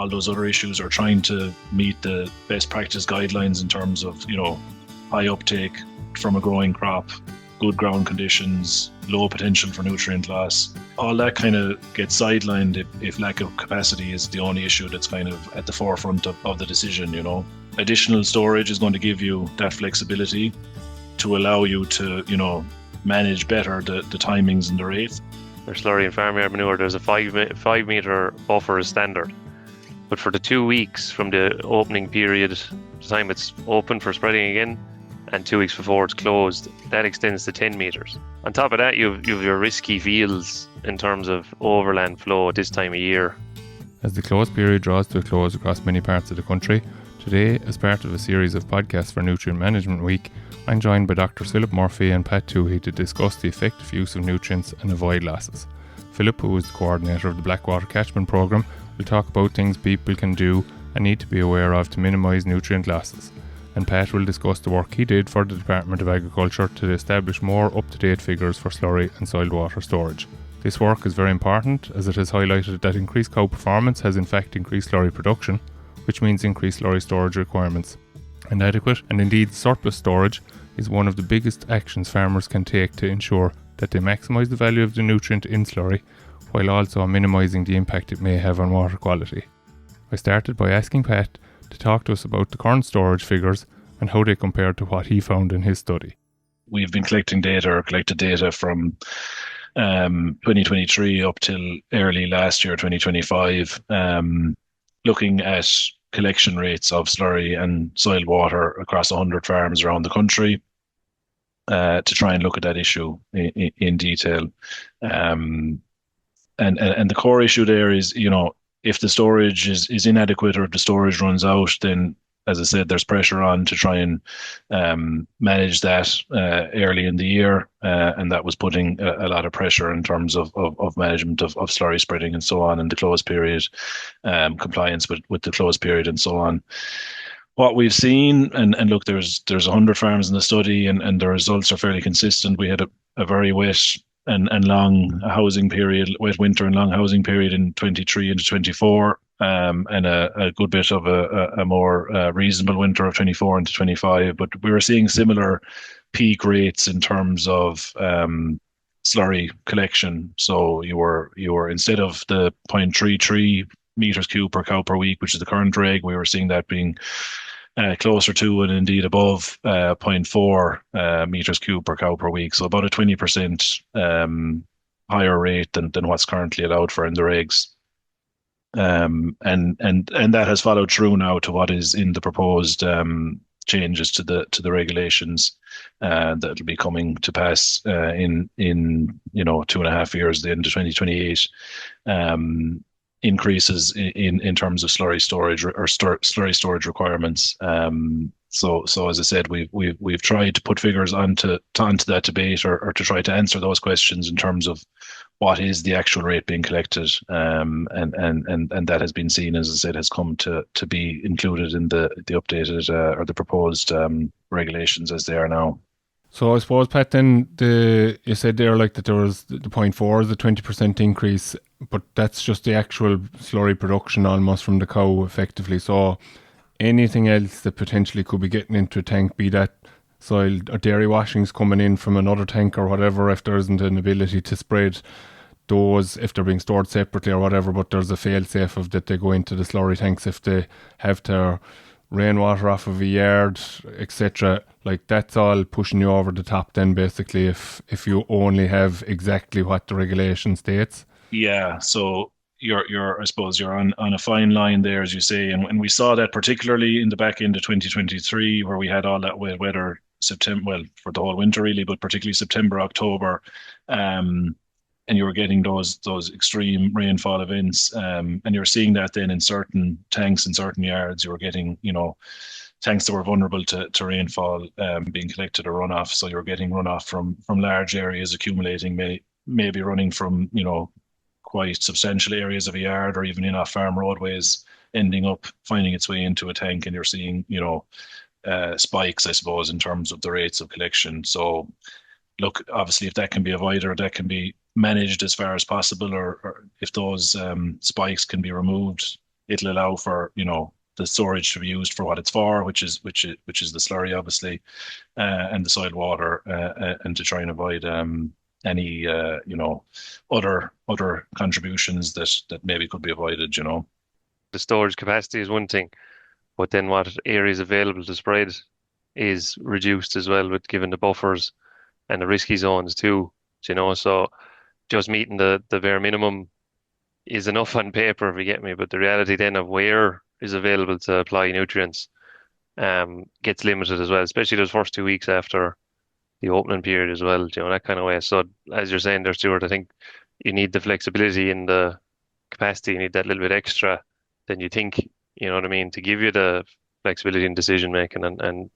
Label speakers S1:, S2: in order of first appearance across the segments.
S1: all those other issues, or trying to meet the best practice guidelines in terms of, high uptake from a growing crop, good ground conditions, low potential for nutrient loss. All that kind of gets sidelined if lack of capacity is the only issue that's kind of at the forefront of the decision, Additional storage is going to give you that flexibility to allow you to, manage better the timings and the rate.
S2: For slurry and farmyard manure, there's a 5 metre buffer as standard. But for the 2 weeks from the opening period, the time it's open for spreading again, and 2 weeks before it's closed, that extends to 10 metres. On top of that, you've your risky fields in terms of overland flow at this time of year.
S3: As the close period draws to a close across many parts of the country, today, as part of a series of podcasts for Nutrient Management Week, I'm joined by Dr. Philip Murphy and Pat Tuohy to discuss the effective use of nutrients and avoid losses. Philip, who is the co-ordinator of the Blackwater Catchment Programme, will talk about things people can do and need to be aware of to minimise nutrient losses. And Pat will discuss the work he did for the Department of Agriculture to establish more up-to-date figures for slurry and soil water storage. This work is very important as it has highlighted that increased cow performance has in fact increased slurry production, which means increased slurry storage requirements. And adequate and indeed surplus storage is one of the biggest actions farmers can take to ensure that they maximise the value of the nutrient in slurry while also minimising the impact it may have on water quality. I started by asking Pat to talk to us about the current storage figures and how they compare to what he found in his study.
S1: We've been collected data from 2023 up till early last year, 2025, looking at collection rates of slurry and soil water across 100 farms around the country to try and look at that issue in detail. And the core issue there is, if the storage is inadequate or if the storage runs out, then, as I said, there's pressure on to try and manage that early in the year, and that was putting a lot of pressure in terms of management of slurry spreading and so on, and the close period, compliance with the close period and so on. What we've seen, and look, there's 100 farms in the study, and the results are fairly consistent. We had a very wet and long housing period, wet winter and long housing period in 23 into 24. And a good bit of a more reasonable winter of 24 into 25, but we were seeing similar peak rates in terms of slurry collection. So you were instead of the 0.33 meters cube per cow per week, which is the current reg, we were seeing that being closer to and indeed above 0.4 meters cube per cow per week. So about a 20% higher rate than what's currently allowed for in the regs. And that has followed through now to what is in the proposed changes to the regulations that will be coming to pass in 2.5 years, the end of 2028. Increases in terms of slurry storage or slurry storage requirements. So as I said, we've tried to put figures onto that debate or to try to answer those questions in terms of what is the actual rate being collected, and that has been seen, as I said, has come to be included in the updated or the proposed regulations as they are now.
S3: So I suppose, Pat, then you said there that there was the 0.4 is a 20% increase, but that's just the actual slurry production almost from the cow effectively. So anything else that potentially could be getting into a tank, be that soil or dairy washings coming in from another tank or whatever, if there isn't an ability to spread those, if they're being stored separately or whatever, but there's a fail-safe of that they go into the slurry tanks if they have to rainwater off of a yard, etc. That's all pushing you over the top then, basically, if you only have exactly what the regulation states.
S1: Yeah, so I suppose you're on a fine line there, as you say, and we saw that particularly in the back end of 2023, where we had all that wet weather for the whole winter really, but particularly September, October, and you were getting those extreme rainfall events, and you're seeing that then in certain tanks in certain yards. You were getting tanks that were vulnerable to rainfall being collected or runoff. So you're getting runoff from large areas accumulating, maybe running from quite substantial areas of a yard or even in off-farm roadways, ending up finding its way into a tank, and you're seeing spikes, I suppose, in terms of the rates of collection. So look, obviously, if that can be avoided or that can be managed as far as possible, or if those spikes can be removed, it'll allow for, the storage to be used for what it's for, which is the slurry, obviously, and the soil water, and to try and avoid any other contributions that maybe could be avoided.
S2: The storage capacity is one thing, but then what areas available to spread is reduced as well, with given the buffers and the risky zones too. So just meeting the bare minimum is enough on paper, if you get me, but the reality then of where is available to apply nutrients gets limited as well, especially those first 2 weeks after the opening period as well, that kind of way. So as you're saying there, Stuart, I think you need the flexibility in the capacity, you need that little bit extra than you think, you know what I mean, to give you the flexibility in decision making and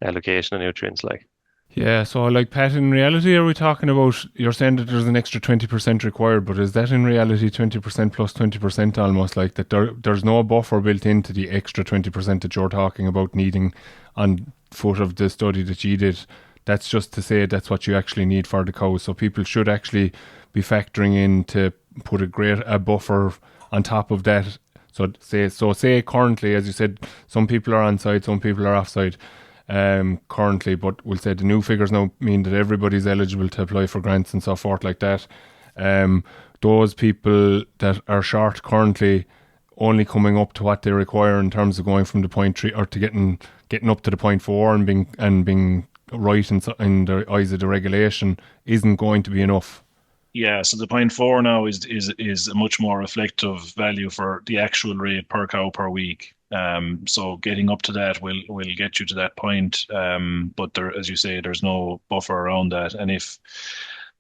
S2: allocation of nutrients like.
S3: Yeah, so like Pat, in reality, are we talking about, you're saying that there's an extra 20% required, but is that in reality 20% plus 20% almost, like that there's no buffer built into the extra 20% that you're talking about needing on foot of the study that you did? That's just to say that's what you actually need for the cows. So people should actually be factoring in to put a buffer on top of that. So say currently, as you said, some people are on site, some people are off site. Currently, but we'll say the new figures now mean that everybody's eligible to apply for grants and so forth like that. Those people that are short currently only coming up to what they require in terms of going from the 0.3 or to getting up to the 0.4 and being right in the eyes of the regulation isn't going to be enough.
S1: Yeah, so the 0.4 now is a much more reflective value for the actual rate per cow per week. So getting up to that will get you to that point. But there, as you say, there's no buffer around that. And if,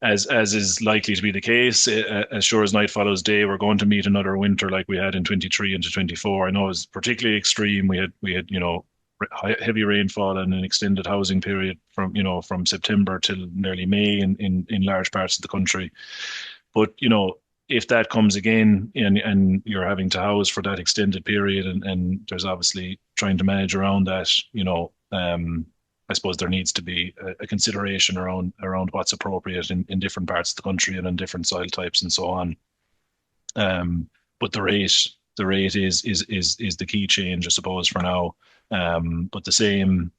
S1: as is likely to be the case, as sure as night follows day, we're going to meet another winter like we had in 23 into 24. I know it was particularly extreme. We had heavy rainfall and an extended housing period from September till nearly May in large parts of the country. But if that comes again and you're having to house for that extended period, and there's obviously trying to manage around that, I suppose there needs to be a consideration around what's appropriate in different parts of the country and in different soil types and so on. But the rate is the key change, I suppose, for now. But the same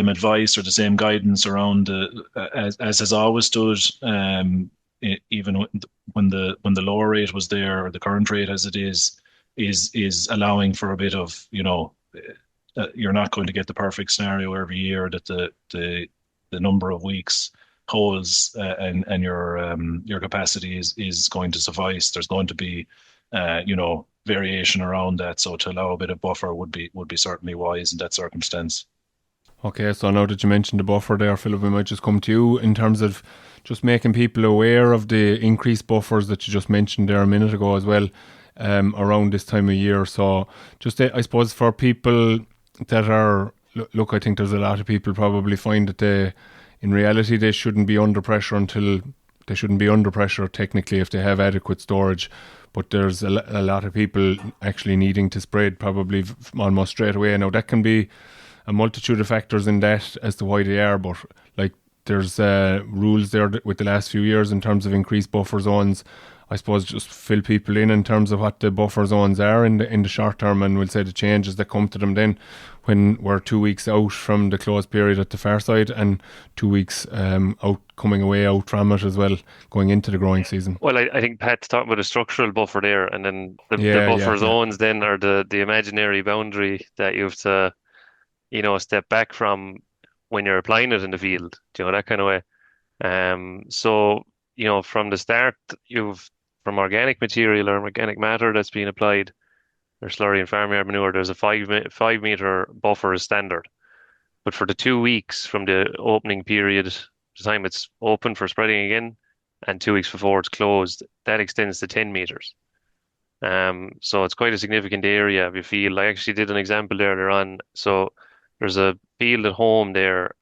S1: advice or the same guidance around as has always stood, even when the lower rate was there, or the current rate as it is allowing for a bit of, you're not going to get the perfect scenario every year that the number of weeks holds, and your capacity is going to suffice. There's going to be variation around that. So to allow a bit of buffer would be certainly wise in that circumstance.
S3: Okay, so now that you mentioned the buffer there, Philip, we might just come to you in terms of just making people aware of the increased buffers that you just mentioned there a minute ago as well, around this time of year. So just, I suppose, for people that are, look, I think there's a lot of people probably find that in reality, they shouldn't be under pressure technically if they have adequate storage. But there's a lot of people actually needing to spread probably almost straight away. Now, that can be a multitude of factors in that as to why they are, but like there's rules there with the last few years in terms of increased buffer zones. I suppose just fill people in terms of what the buffer zones are in the short term, and we'll say the changes that come to them then when we're 2 weeks out from the closed period at the far side and 2 weeks coming out from it as well, going into the growing season.
S2: Well, I think Pat's talking about a structural buffer there, and then the buffer zones then are the imaginary boundary that you have to step back from when you're applying it in the field, that kind of way. So from the start, from organic material or organic matter that's being applied, or slurry and farmyard manure, there's a 5 meter buffer is standard. But for the 2 weeks from the opening period, the time it's open for spreading again, and 2 weeks before it's closed, that extends to 10 meters. So it's quite a significant area of your field. I actually did an example earlier on. So there's a field at home there.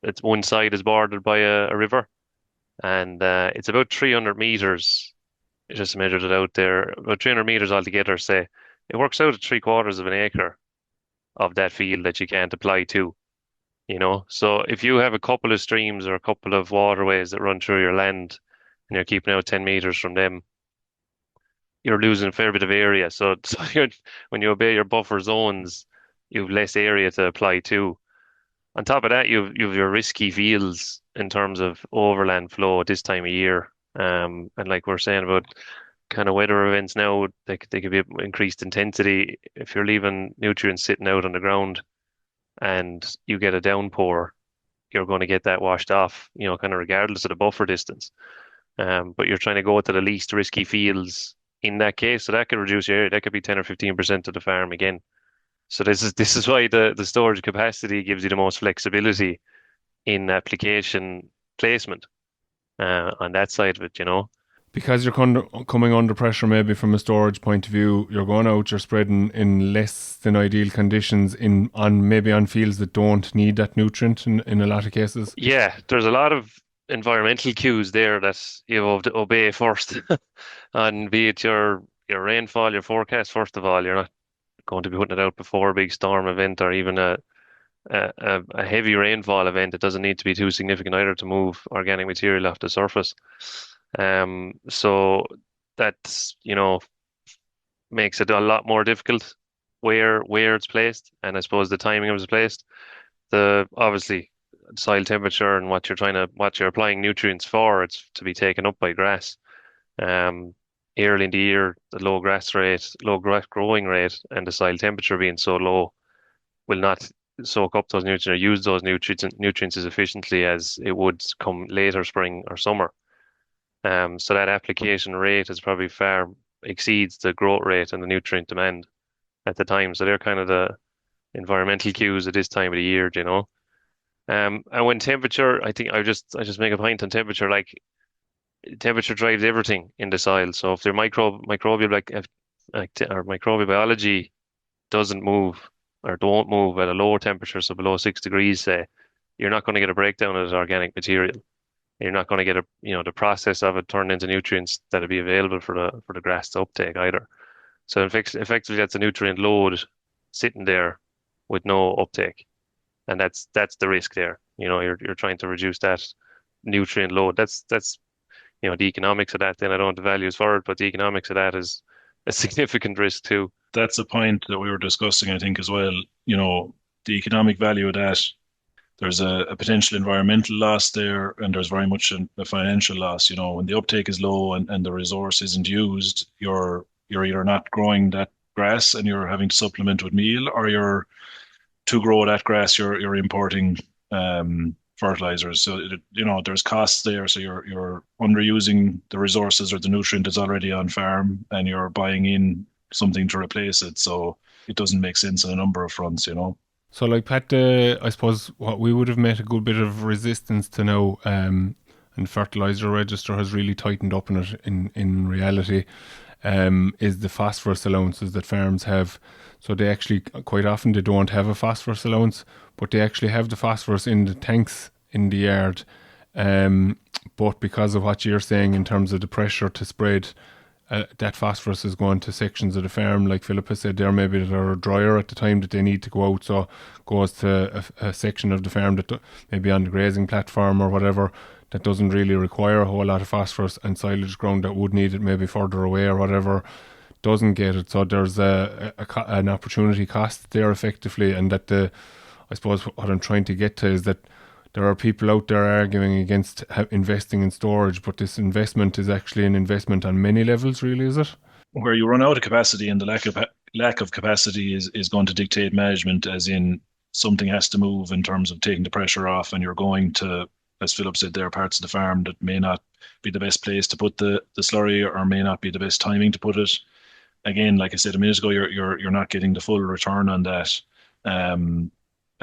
S2: It's one side is bordered by a river, and it's about 300 meters. I just measured it out there, about 300 meters altogether. Say it works out at 3/4 of an acre of that field that you can't apply to. So if you have a couple of streams or a couple of waterways that run through your land, and you're keeping out 10 meters from them, you're losing a fair bit of area. So, when you obey your buffer zones, you have less area to apply to. On top of that, you've your risky fields in terms of overland flow at this time of year. And like we're saying about kind of weather events now, they could be increased intensity. If you're leaving nutrients sitting out on the ground and you get a downpour, you're going to get that washed off, kind of regardless of the buffer distance. But you're trying to go to the least risky fields in that case, so that could reduce your area. That could be 10 or 15% of the farm again. So this is why the storage capacity gives you the most flexibility in application placement on that side of it.
S3: Because you're coming under pressure, maybe from a storage point of view, you're going out, you're spreading in less than ideal conditions maybe on fields that don't need that nutrient in a lot of cases.
S2: Yeah, there's a lot of environmental cues there that you have to obey first, and be it your rainfall, your forecast. First of all, you're not going to be putting it out before a big storm event or even a heavy rainfall event. It doesn't need to be too significant either to move organic material off the surface. So that's, makes it a lot more difficult where it's placed, and I suppose the timing of it's placed. The obviously soil temperature and what you're applying nutrients for, it's to be taken up by grass. Early in the year, the low grass grass growing rate, and the soil temperature being so low will not soak up those nutrients or use those nutrients as efficiently as it would come later spring or summer. So that application rate is probably far exceeds the growth rate and the nutrient demand at the time. So they're kind of the environmental cues at this time of the year. And when temperature, I think I just make a point on temperature. Like, temperature drives everything in the soil. So if their microbial or microbial biology doesn't move or don't move at a lower temperature, so below 6 degrees, say, you're not going to get a breakdown of the organic material. You're not going to get the process of it turned into nutrients that'll be available for the grass to uptake either. So effectively, that's a nutrient load sitting there with no uptake, and that's the risk there. You're trying to reduce that nutrient load. That's the economics of that. Then I don't have the values for it, but the economics of that is a significant risk too.
S1: That's a point that we were discussing, I think, as well. The economic value of that. There's a potential environmental loss there, and there's very much a financial loss. When the uptake is low and the resource isn't used, you're either not growing that grass and you're having to supplement with meal, or to grow that grass, you're importing fertilizers. So there's costs there. So you're underusing the resources or the nutrient that's already on farm, and you're buying in something to replace it. So it doesn't make sense on a number of fronts.
S3: So, like Pat, I suppose what we would have met a good bit of resistance to now, and fertilizer register has really tightened up in it. In reality, is the phosphorus allowances that farms have. So they actually, quite often, they don't have a phosphorus allowance, but they actually have the phosphorus in the tanks in the yard. But because of what you're saying in terms of the pressure to spread, that phosphorus is going to sections of the farm, like Philippa said there, maybe that are drier at the time that they need to go out, so goes to a section of the farm that maybe on the grazing platform or whatever that doesn't really require a whole lot of phosphorus, and silage ground that would need it maybe further away or whatever doesn't get it. So there's an opportunity cost there effectively, and that I suppose what I'm trying to get to is that there are people out there arguing against investing in storage, but this investment is actually an investment on many levels, really, is it?
S1: Where you run out of capacity, and the lack of capacity is going to dictate management, as in something has to move in terms of taking the pressure off, and you're going to, as Philip said, there are parts of the farm that may not be the best place to put the slurry, or may not be the best timing to put it. Again, like I said a minute ago, you're not getting the full return on that.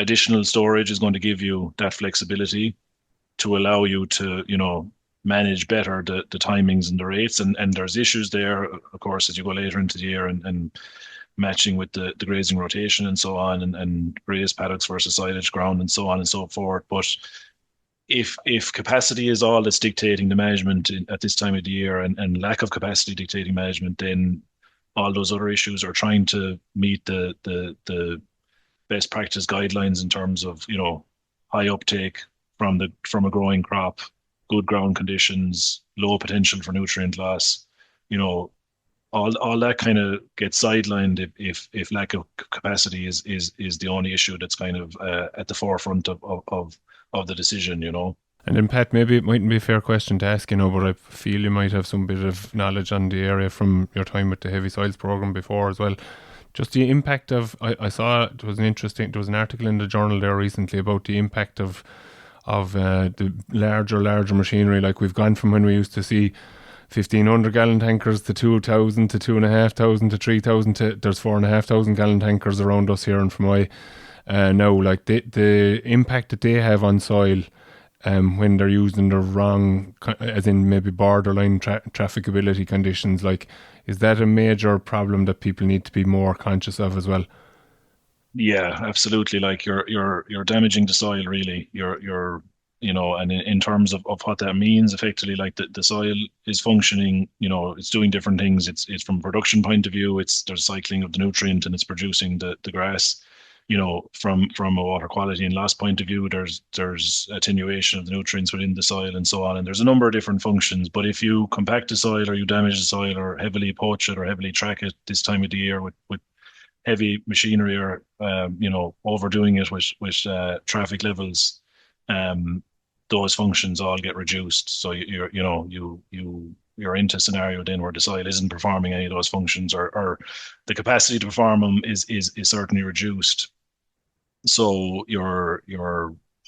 S1: Additional storage is going to give you that flexibility to allow you to, manage better the timings and the rates. And there's issues there, of course, as you go later into the year, and matching with the grazing rotation and so on, and grazed paddocks versus silage ground and so on and so forth. But if capacity is all that's dictating the management at this time of the year, and lack of capacity dictating management, then all those other issues are trying to meet the best practice guidelines in terms of high uptake from a growing crop, good ground conditions, low potential for nutrient loss, all that kind of gets sidelined if lack of capacity is the only issue that's kind of at the forefront of the decision, you know.
S3: And then, Pat, maybe it mightn't be a fair question to ask, but I feel you might have some bit of knowledge on the area from your time with the Heavy Soils Programme before as well. Just the impact of, I saw there was an article in the journal there recently about the impact of the larger machinery. Like, we've gone from when we used to see 1,500 gallon tankers to 2,000 to 2,500 to 3,000 to there's 4,500 gallon tankers around us here in Fermoy now. Like, the impact that they have on soil when they're used in the wrong, as in maybe borderline trafficability conditions, like, is that a major problem that people need to be more conscious of as well?
S1: Yeah, absolutely. Like, you're damaging the soil, really. And in terms of what that means, effectively, like, the soil is functioning, it's doing different things. It's from a production point of view, there's cycling of the nutrient and it's producing the grass. From a water quality and loss point of view, there's attenuation of the nutrients within the soil and so on. And there's a number of different functions. But if you compact the soil or you damage the soil or heavily poach it or heavily track it this time of the year with heavy machinery or overdoing it with traffic levels, those functions all get reduced. So you're into a scenario then where the soil isn't performing any of those functions, or the capacity to perform them is certainly reduced. So you're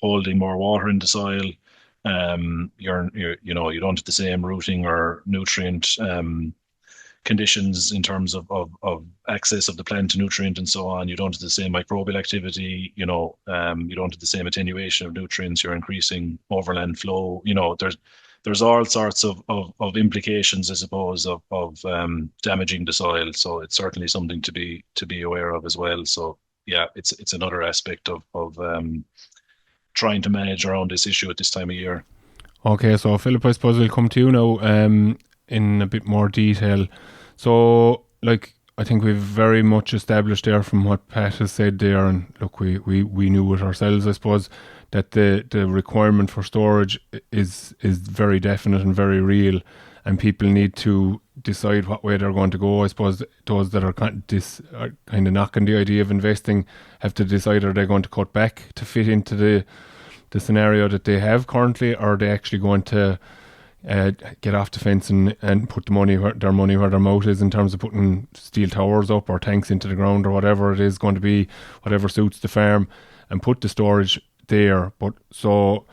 S1: holding more water in the soil. You don't have the same rooting or nutrient conditions in terms of access of the plant to nutrient and so on. You don't have the same microbial activity, you don't have the same attenuation of nutrients. You're increasing overland flow. There's all sorts of implications, I suppose, of damaging the soil. So it's certainly something to be aware of as well. So yeah, it's another aspect of trying to manage around this issue at this time of year.
S3: Okay, so Philip, I suppose we'll come to you now in a bit more detail. So, like, I think we've very much established there from what Pat has said there, and look, we knew it ourselves, I suppose, that the requirement for storage is very definite and very real, and people need to decide what way they're going to go. I suppose those that are kind of knocking the idea of investing have to decide, are they going to cut back to fit into the scenario that they have currently, or are they actually going to get off the fence and put their money where their mouth is, in terms of putting steel towers up or tanks into the ground or whatever it is going to be, whatever suits the farm, and put the storage there. But so,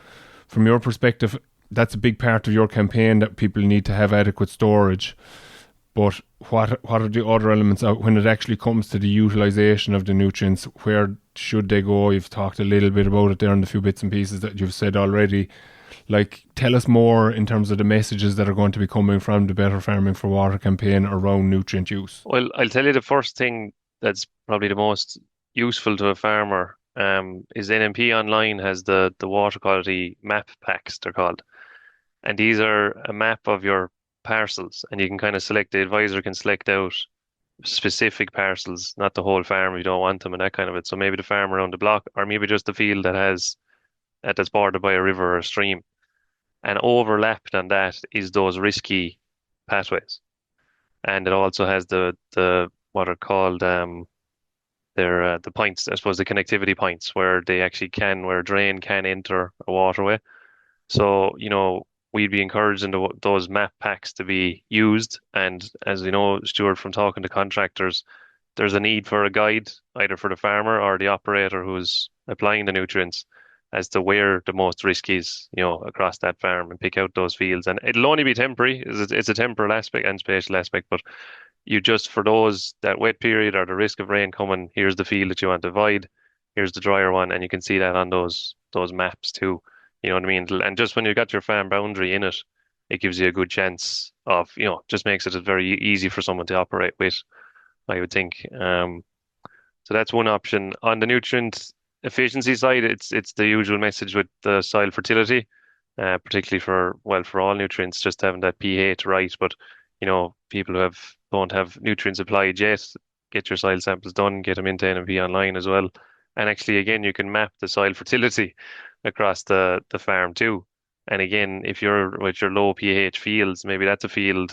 S3: from your perspective, that's a big part of your campaign, that people need to have adequate storage. But what are the other elements when it actually comes to the utilisation of the nutrients? Where should they go? You've talked a little bit about it there in the few bits and pieces that you've said already. Like, tell us more in terms of the messages that are going to be coming from the Better Farming for Water campaign around nutrient use.
S2: Well, I'll tell you, the first thing that's probably the most useful to a farmer is NMP Online has the water quality map packs, they're called. And these are a map of your parcels, and you can kind of select, the advisor can select out specific parcels, not the whole farm if you don't want them and that kind of it. So maybe the farm around the block, or maybe just the field that's bordered by a river or a stream. And overlapped on that is those risky pathways. And it also has the what are called the points, I suppose, the connectivity points, where where a drain can enter a waterway. So, we'd be encouraging those map packs to be used. And as you know, Stuart, from talking to contractors, there's a need for a guide, either for the farmer or the operator who's applying the nutrients, as to where the most risk is, across that farm, and pick out those fields. And it'll only be temporary. It's a temporal aspect and spatial aspect, but you just, for that wet period or the risk of rain coming, here's the field that you want to avoid, here's the drier one, and you can see that on those maps too. You know what I mean? And just when you've got your farm boundary in it, it gives you a good chance of, just makes it very easy for someone to operate with, I would think. So that's one option. On the nutrient efficiency side, it's the usual message with the soil fertility, particularly for all nutrients, just having that pH right. But people who don't have nutrients applied yet, get your soil samples done, get them into NMP Online as well. And actually, again, you can map the soil fertility across the farm too. And again, if you're with your low pH fields, maybe that's a field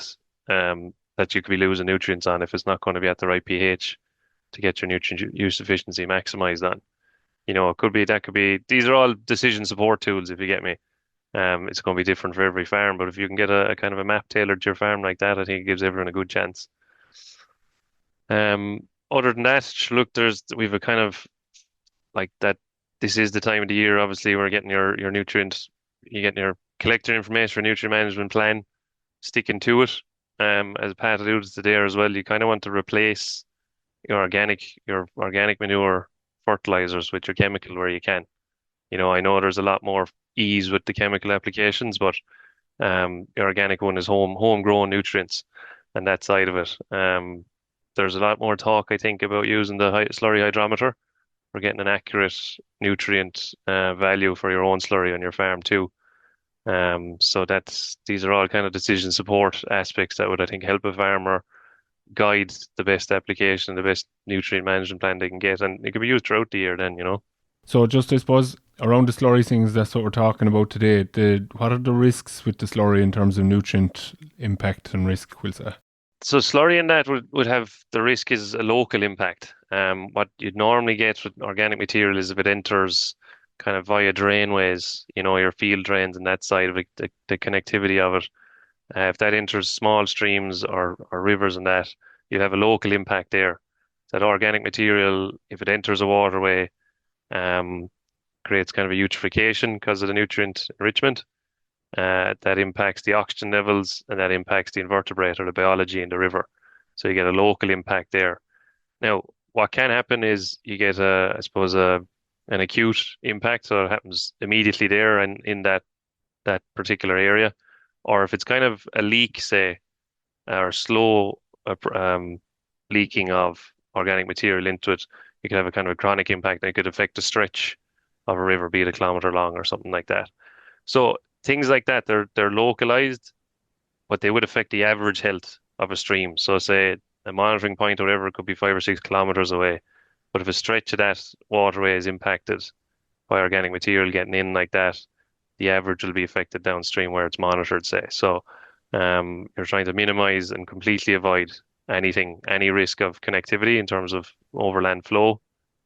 S2: that you could be losing nutrients on if it's not going to be at the right pH to get your nutrient use efficiency maximized on. It could be these are all decision support tools, if you get me. It's going to be different for every farm, but if you can get a kind of a map tailored to your farm like that, I think it gives everyone a good chance. Other than that, look, we've a kind of like that. This is the time of the year. Obviously, we're getting your nutrients. You're getting your collector information for nutrient management plan, sticking to it. As Pat alluded to there as well, you kind of want to replace your organic manure fertilizers with your chemical where you can. I know there's a lot more ease with the chemical applications, but your organic one is homegrown nutrients and that side of it. There's a lot more talk, I think, about using the slurry hydrometer for getting an accurate nutrient value for your own slurry on your farm too. So these are all kind of decision support aspects that would, I think, help a farmer guide the best application, the best nutrient management plan they can get, and it can be used throughout the year then.
S3: So just, I suppose, around the slurry things, that's what we're talking about today. What are the risks with the slurry in terms of nutrient impact and risk, we'll say?
S2: So slurry in that would have, the risk is a local impact. What you'd normally get with organic material is if it enters kind of via drainways, your field drains and that side of it, the connectivity of it. If that enters small streams or rivers and that, you have a local impact there. That organic material, if it enters a waterway, creates kind of a eutrophication because of the nutrient enrichment. That impacts the oxygen levels and that impacts the invertebrate or the biology in the river. So you get a local impact there. Now, what can happen is you get an acute impact, so it happens immediately there and in that particular area. Or if it's kind of a leak, say, or slow leaking of organic material into it, you could have a kind of a chronic impact that could affect the stretch of a river, be it a kilometer long or something like that. So things like that, they're localized, but they would affect the average health of a stream. So say a monitoring point or whatever could be 5 or 6 kilometers away. But if a stretch of that waterway is impacted by organic material getting in like that, the average will be affected downstream where it's monitored, say. So you're trying to minimize and completely avoid any risk of connectivity in terms of overland flow,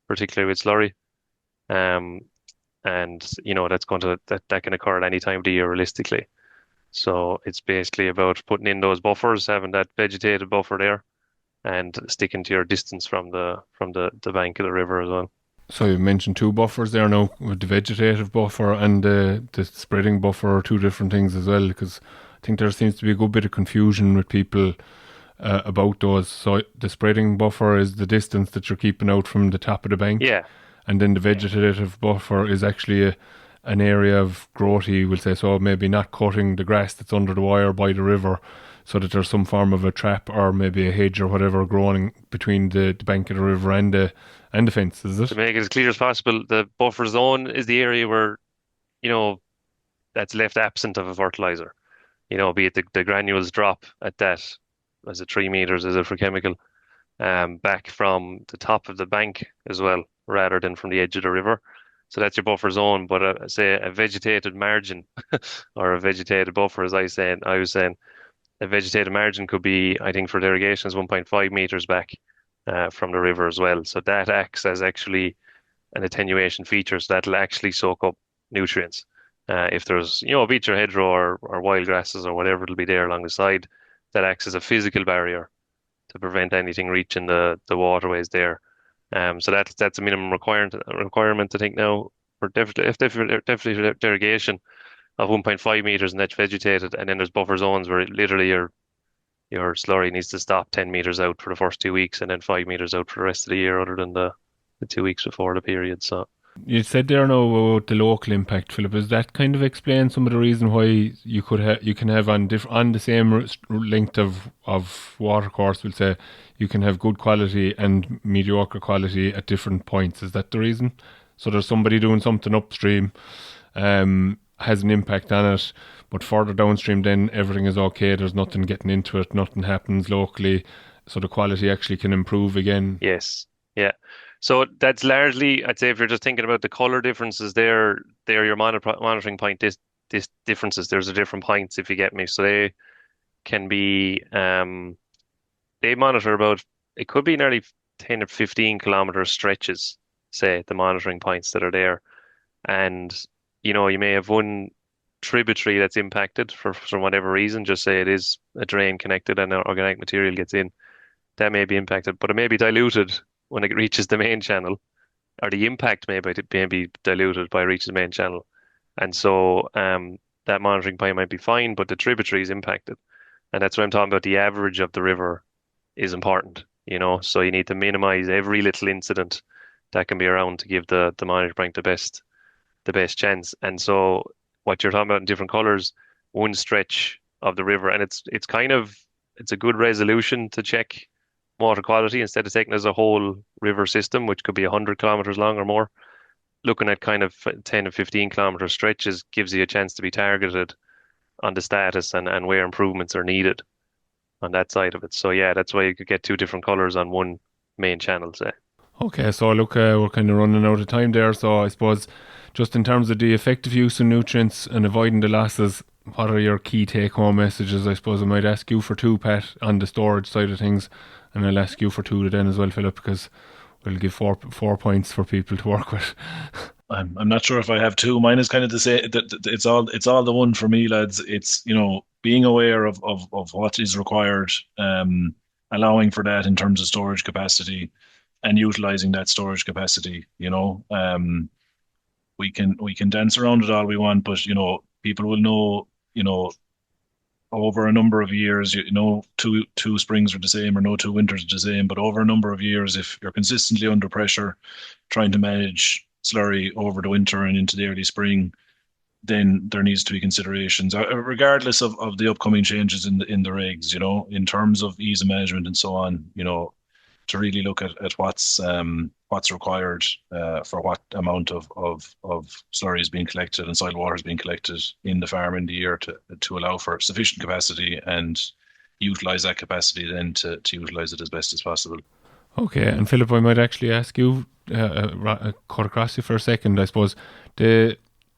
S2: particularly with slurry. And that can occur at any time of the year realistically. So it's basically about putting in those buffers, having that vegetated buffer there, and sticking to your distance from the bank of the river as well.
S3: So you mentioned 2 buffers there now, with the vegetative buffer and the spreading buffer are 2 different things as well, because I think there seems to be a good bit of confusion with people about those. So the spreading buffer is the distance that you're keeping out from the top of the bank.
S2: Yeah.
S3: And then the vegetative buffer is actually an area of growthy, we'll say, so maybe not cutting the grass that's under the wire by the river, so that there's some form of a trap or maybe a hedge or whatever growing between the bank of the river and the fence, is it?
S2: To make it as clear as possible, the buffer zone is the area where, that's left absent of a fertilizer. Be it the granules drop at that, as it 3 meters, is it for chemical, back from the top of the bank as well, rather than from the edge of the river. So that's your buffer zone. But say a vegetated margin or a vegetated buffer, as I was saying, a vegetated margin could be, I think for the irrigation, is 1.5 meters back from the river as well. So that acts as actually an attenuation feature. So that'll actually soak up nutrients. If there's, beech or hedgerow or wild grasses or whatever it'll be there along the side, that acts as a physical barrier to prevent anything reaching the waterways there. So that's a minimum requirement I think now for definitely irrigation of 1.5 meters, and that's vegetated. And then there's buffer zones where literally your slurry needs to stop 10 meters out for the first 2 weeks and then 5 meters out for the rest of the year, other than the 2 weeks before the period. So
S3: you said there now about the local impact, Philip. Does that kind of explain some of the reason why you can have on the same length of water course, we'll say, you can have good quality and mediocre quality at different points? Is that the reason? So there's somebody doing something upstream, has an impact on it, but further downstream then everything is okay, there's nothing getting into it, nothing happens locally, so the quality actually can improve again.
S2: Yes, yeah. So that's largely, I'd say, if you're just thinking about the color differences, they're your monitoring point differences. There's a different points, if you get me. So they can be they monitor about, it could be nearly 10 or 15 kilometer stretches, say, the monitoring points that are there. And, you may have one tributary that's impacted for whatever reason, just say it is a drain connected and organic material gets in, that may be impacted, but it may be diluted when it reaches the main channel, or the impact may be diluted by it reaches the main channel. And so that monitoring point might be fine, but the tributary is impacted. And that's what I'm talking about. The average of the river is important. So you need to minimize every little incident that can be around to give the monitoring point the best chance. And so what you're talking about in different colors, one stretch of the river, and it's a good resolution to check water quality instead of taking it as a whole river system, which could be 100 kilometers long or more. Looking at kind of 10 to 15 kilometer stretches gives you a chance to be targeted on the status and where improvements are needed on that side of it. So yeah, that's why you could get two different colors on one main channel, say.
S3: Okay, so look, we're kind of running out of time there. So I suppose just in terms of the effective use of nutrients and avoiding the losses, what are your key take-home messages? I suppose I might ask you for two, Pat, on the storage side of things, and I'll ask you for two then as well, Philip, because we'll give four points for people to work with.
S1: I'm not sure if I have two. Mine is kind of the same. It's all the one for me, lads. It's being aware of what is required, allowing for that in terms of storage capacity, and utilizing that storage capacity. We can dance around it all we want, but people will know. Over a number of years, two springs are the same or no two winters are the same. But over a number of years, if you're consistently under pressure, trying to manage slurry over the winter and into the early spring, then there needs to be considerations, regardless of the upcoming changes in the regs. In terms of ease of management and so on. To really look at what's required for what amount of slurry is being collected and soil water is being collected in the farm in the year to allow for sufficient capacity and utilize that capacity then to utilize it as best as possible.
S3: Okay, and Philip, I might actually ask you, cut across you for a second, I suppose.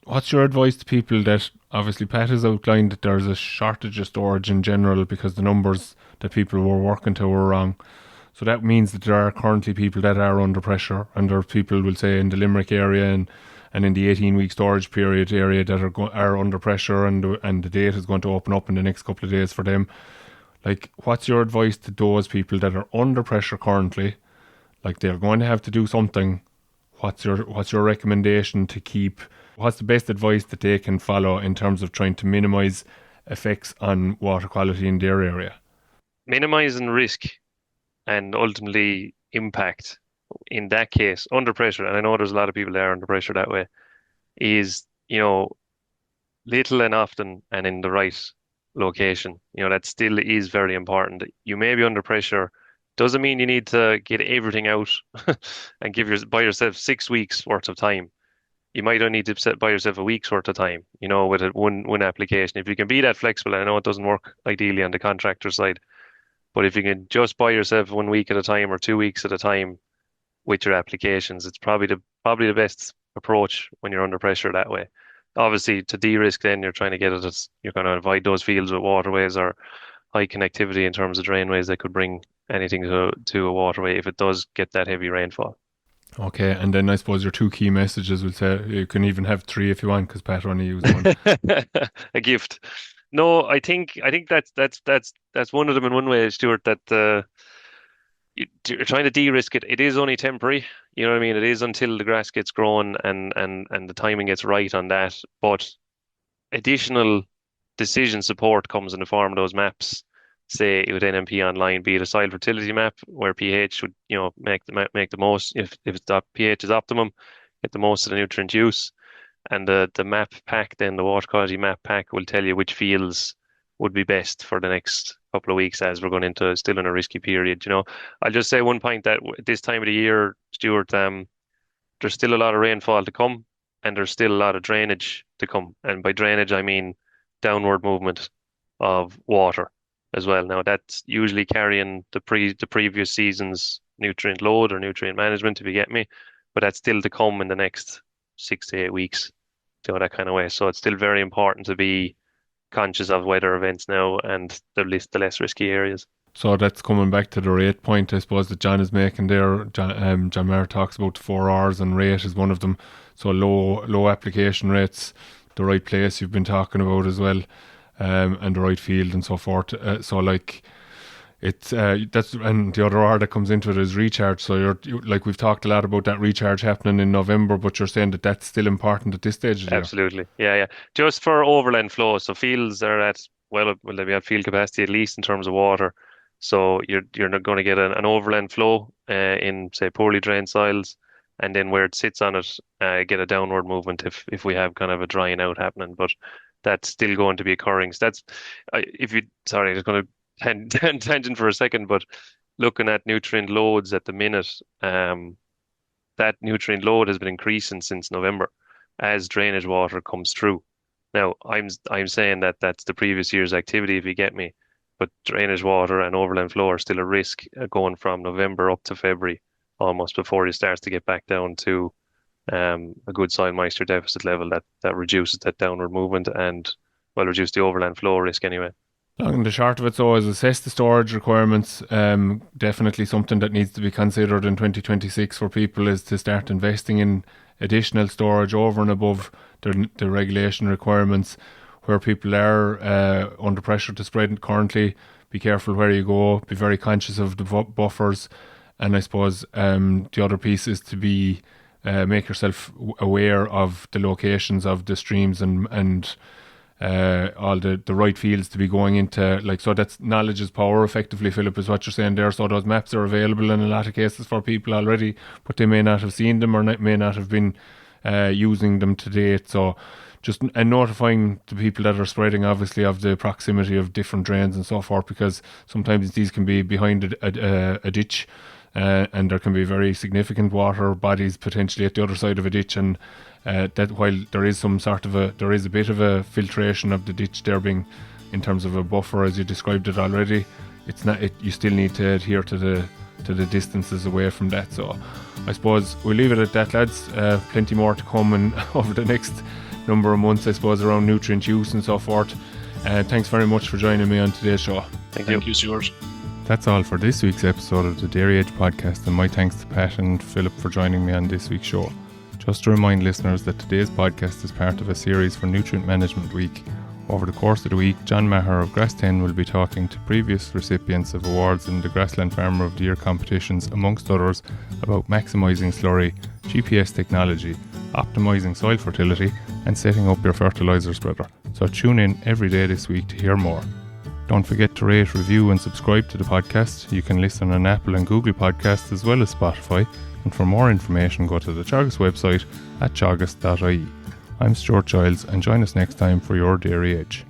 S3: What's your advice to people that, obviously Pat has outlined that there's a shortage of storage in general because the numbers that people were working to were wrong. So that means that there are currently people that are under pressure, and there are people, we'll say, in the Limerick area and in the 18-week storage period area that are under pressure, and the date is going to open up in the next couple of days for them. Like, what's your advice to those people that are under pressure currently? Like, they're going to have to do something. What's your recommendation to keep? What's the best advice that they can follow in terms of trying to minimise effects on water quality in their area?
S2: Minimizing risk and ultimately impact in that case under pressure, and I know there's a lot of people that are under pressure that way, is little and often and in the right location. That still is very important. You may be under pressure, doesn't mean you need to get everything out and buy yourself 6 weeks worth of time. You might only need to buy yourself a week's worth of time, with one application. If you can be that flexible, I know it doesn't work ideally on the contractor side, but if you can just buy yourself 1 week at a time or 2 weeks at a time with your applications, it's probably the best approach when you're under pressure that way. Obviously, to de-risk, then you're trying to get it. You're going to avoid those fields with waterways or high connectivity in terms of drainways that could bring anything to a waterway if it does get that heavy rainfall.
S3: Okay, and then I suppose your two key messages will say, you can even have three if you want, because Pat only used one.
S2: A gift. No, I think that's one of them in one way, Stuart. That you're trying to de-risk it. It is only temporary. You know what I mean? It is until the grass gets grown and the timing gets right on that. But additional decision support comes in the form of those maps. Say with NMP online, be it a soil fertility map where pH would make the most, if the pH is optimum, get the most of the nutrient use. And the map pack, then the water quality map pack, will tell you which fields would be best for the next couple of weeks as we're going into still in a risky period. I'll just say one point that this time of the year, Stuart, there's still a lot of rainfall to come, and there's still a lot of drainage to come. And by drainage, I mean downward movement of water as well. Now that's usually carrying the previous season's nutrient load or nutrient management, if you get me, but that's still to come in the next 6 to 8 weeks, that kind of way. So it's still very important to be conscious of weather events now and the less risky areas.
S3: So that's coming back to the rate point, I suppose, that John is making there. John Maher talks about 4 hours, and rate is one of them. So low application rates, the right place you've been talking about as well, and the right field and so forth. It's that's, and the other R that comes into it is recharge. So you like we've talked a lot about that recharge happening in November, but you're saying that that's still important at this stage of the year.
S2: Absolutely, yeah. Just for overland flow, so fields are at they have field capacity at least in terms of water. So you're not going to get an overland flow in say poorly drained soils, and then where it sits on it, get a downward movement if we have kind of a drying out happening. But that's still going to be occurring. So that's sorry, I'm just going to tangent for a second, but looking at nutrient loads at the minute, that nutrient load has been increasing since November as drainage water comes through. Now, I'm saying that that's the previous year's activity, if you get me, but drainage water and overland flow are still a risk going from November up to February, almost before it starts to get back down to a good soil moisture deficit level that reduces that downward movement and reduce the overland flow risk anyway.
S3: Long and the short of it, so is assess the storage requirements. Definitely something that needs to be considered in 2026 for people is to start investing in additional storage over and above the regulation requirements. Where people are under pressure to spread currently, be careful where you go, be very conscious of the buffers, and I suppose the other piece is to be make yourself aware of the locations of the streams and all the right fields to be going into, so that's knowledge is power effectively, Philip, is what you're saying there. So those maps are available in a lot of cases for people already, but they may not have seen them or may not have been using them to date. So just notifying the people that are spreading, obviously, of the proximity of different drains and so forth, because sometimes these can be behind a ditch, and there can be very significant water bodies potentially at the other side of a ditch, and that while there is there is a bit of a filtration of the ditch there being in terms of a buffer, as you described it already, it's not. You still need to adhere to the distances away from that. So I suppose we'll leave it at that, lads. Plenty more to come and over the next number of months, I suppose, around nutrient use and so forth. Thanks very much for joining me on today's show.
S1: Thank you, Stuart.
S3: That's all for this week's episode of the Dairy Edge podcast, and my thanks to Pat and Philip for joining me on this week's show. Just to remind listeners that today's podcast is part of a series for Nutrient Management Week. Over the course of the week, John Maher of Grass 10 will be talking to previous recipients of awards in the Grassland Farmer of the Year competitions, amongst others, about maximising slurry, GPS technology, optimising soil fertility, and setting up your fertiliser spreader. So tune in every day this week to hear more. Don't forget to rate, review and subscribe to the podcast. You can listen on Apple and Google Podcasts as well as Spotify. And for more information, go to the Teagasc website at teagasc.ie. I'm Stuart Childs, and join us next time for your Dairy Edge.